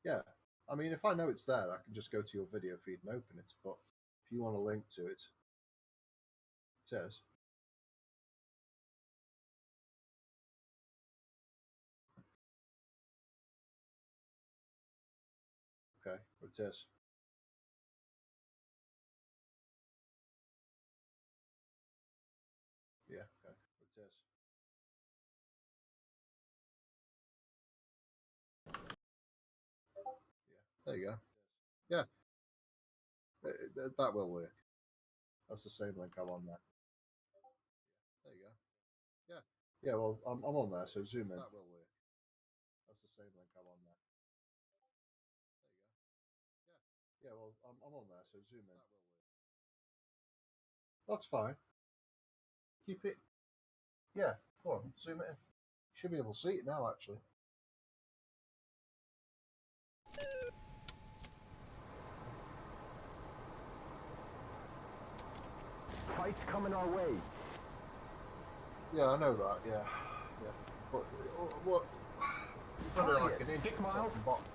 Yeah. I mean, if I know it's there, I can just go to your video feed and open it. But if you want a link to it, it says. Okay, it is. Yeah, okay, it is. Yeah, there you go. Yeah, that will work. That's the same link I'm on there. There you go. Yeah. Yeah, well, I'm on there, so zoom in. That will work. That's the same link I'm on there. There you go. Yeah. Yeah, well, I'm on there, so zoom in. That will work. That's fine. Keep it. Yeah, go on, zoom it in. You should be able to see it now, actually. Fight's coming our way. Yeah, I know that. Yeah, yeah. But what? You've got like an inch on the top and bottom.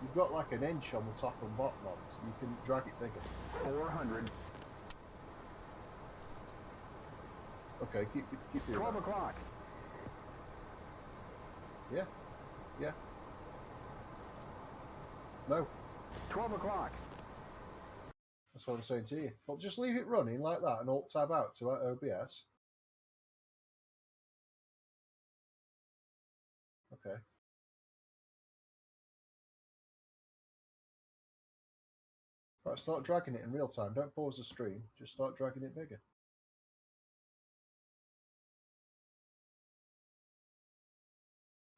You've got like an inch on the top and bottom of it. You can drag it bigger. 400. Okay, keep doing 12 that. o'clock. Yeah, yeah. No. 12 o'clock. That's what I'm saying to you. Well, just leave it running like that and Alt tab out to OBS. Okay. Right, start dragging it in real time. Don't pause the stream. Just start dragging it bigger.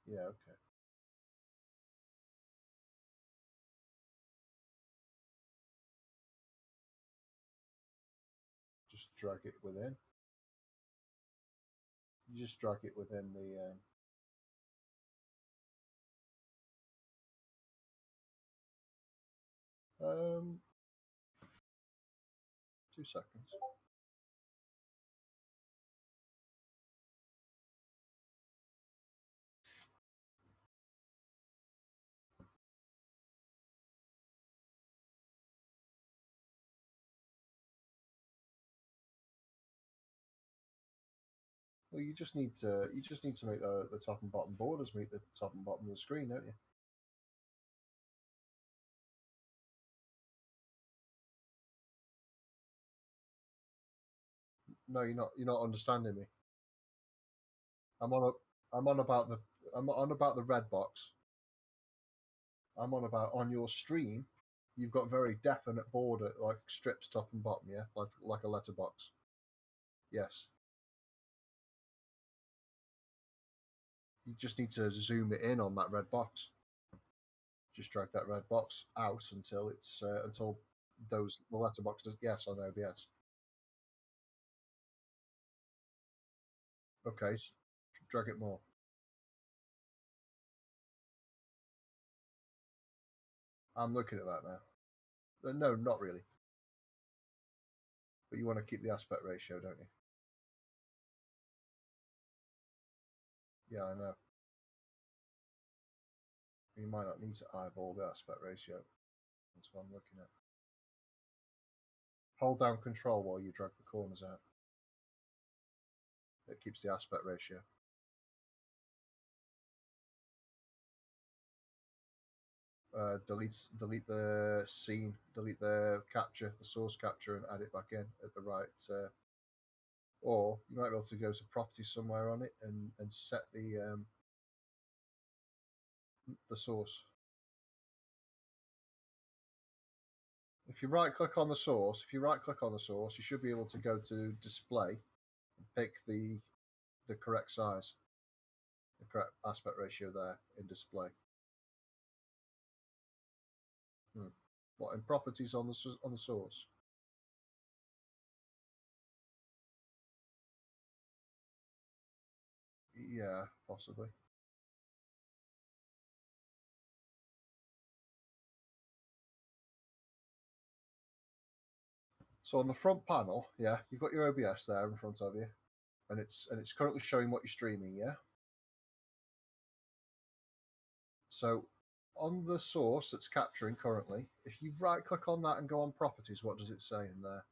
Yeah, okay. Just drag it within. You just drag it within the. 2 seconds. Well, you just need to make the top and bottom borders meet the top and bottom of the screen, don't you? No, you're not understanding me. I'm on about the red box. I'm on about on your stream. You've got very definite border, like strips top and bottom, yeah, like a letterbox. Yes. You just need to zoom it in on that red box. Just drag that red box out until it's until the letterbox does. Yes, on OBS. Okay, so drag it more. I'm looking at that now. No, not really. But you want to keep the aspect ratio, don't you? Yeah, I know. You might not need to eyeball the aspect ratio. That's what I'm looking at. Hold down Control while you drag the corners out. It keeps the aspect ratio. Delete the scene, delete the capture, the source capture, and add it back in at the right. Or you might be able to go to properties somewhere on it and set the source. If you right click on the source, you should be able to go to display and pick the correct size, the correct aspect ratio there in display. What, in properties on the source? Yeah, possibly. So on the front panel, yeah, you've got your OBS there in front of you, and it's currently showing what you're streaming. Yeah. So on the source that's capturing currently, if you right click on that and go on properties, what does it say in there?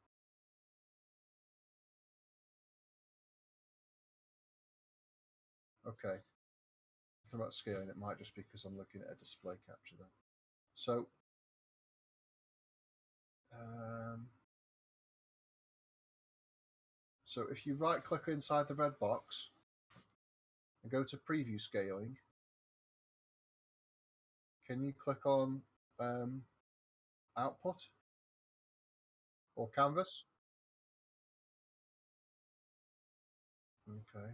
Okay. Nothing about scaling, it might just be because I'm looking at a display capture then. So so if you right click inside the red box and go to preview scaling, can you click on output or canvas? Okay.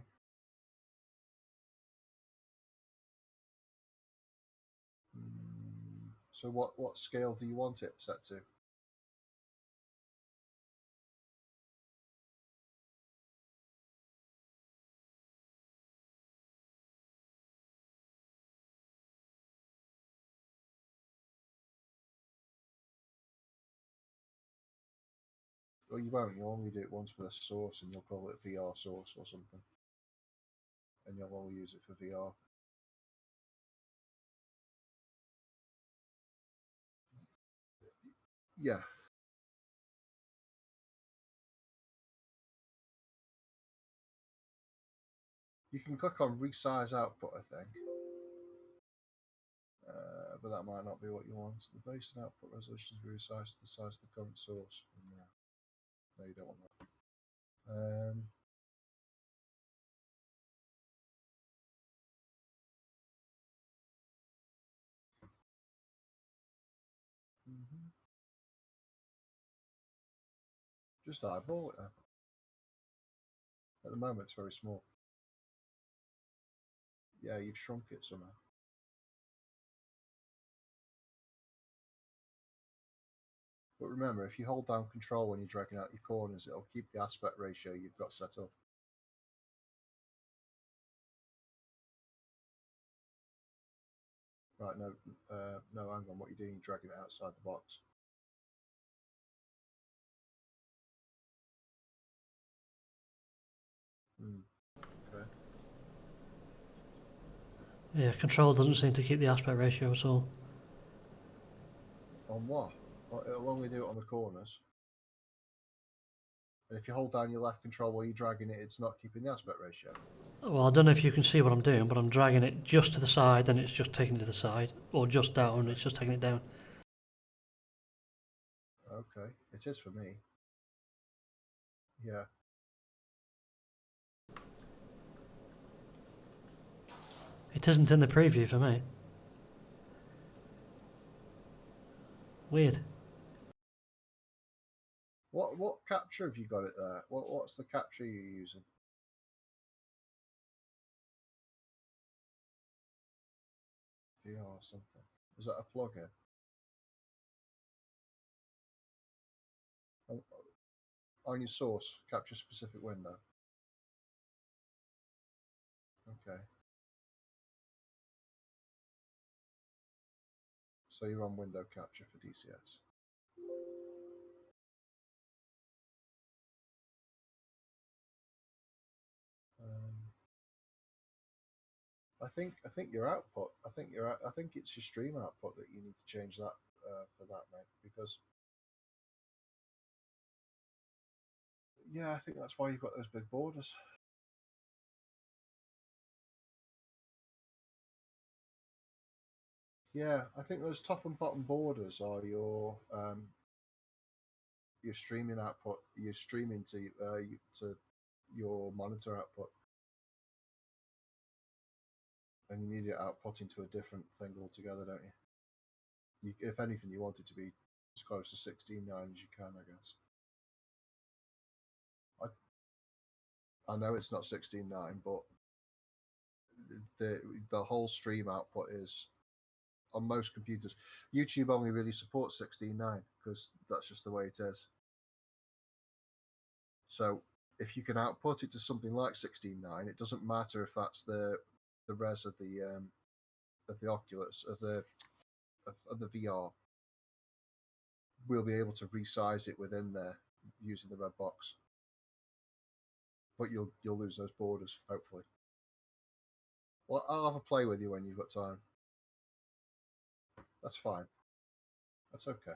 So what scale do you want it set to? Well, you won't. You'll only do it once for the source, and you'll call it VR source or something, and you'll only use it for VR. Yeah. You can click on resize output, I think, but that might not be what you want. The base and output resolution is resized to the size of the current source. No, you don't want that. Just eyeball it. At the moment, it's very small. Yeah, you've shrunk it somehow. But remember, if you hold down control when you're dragging out your corners, it'll keep the aspect ratio you've got set up. Right, no, hang on. What you're doing, you're dragging it outside the box. Okay. Yeah, control doesn't seem to keep the aspect ratio at all. On what? It'll only do it on the corners. And if you hold down your left control while you're dragging it, it's not keeping the aspect ratio. Well, I don't know if you can see what I'm doing, but I'm dragging it just to the side, and it's just taking it to the side, or just down, it's just taking it down. Okay, it is for me. Yeah. It isn't in the preview for me. Weird. What capture have you got it there? What's the capture you're using? VR or something. Is that a plugin? On your source, capture specific window. Okay. So you're on window capture for DCS. I think your output. I think it's your stream output that you need to change that for that, mate. Because yeah, I think that's why you've got those big borders. Yeah, I think those top and bottom borders are your streaming output. You're streaming to your monitor output, and you need it outputting to a different thing altogether, don't you? If anything, you want it to be as close to 16:9 as you can, I guess. I know it's not 16:9, but the whole stream output is on most computers. YouTube only really supports 16:9 because that's just the way it is. So if you can output it to something like 16:9, it doesn't matter if that's the res of the Oculus of the VR. We'll be able to resize it within there using the red box. But you'll lose those borders, hopefully. Well, I'll have a play with you when you've got time. That's fine. That's okay.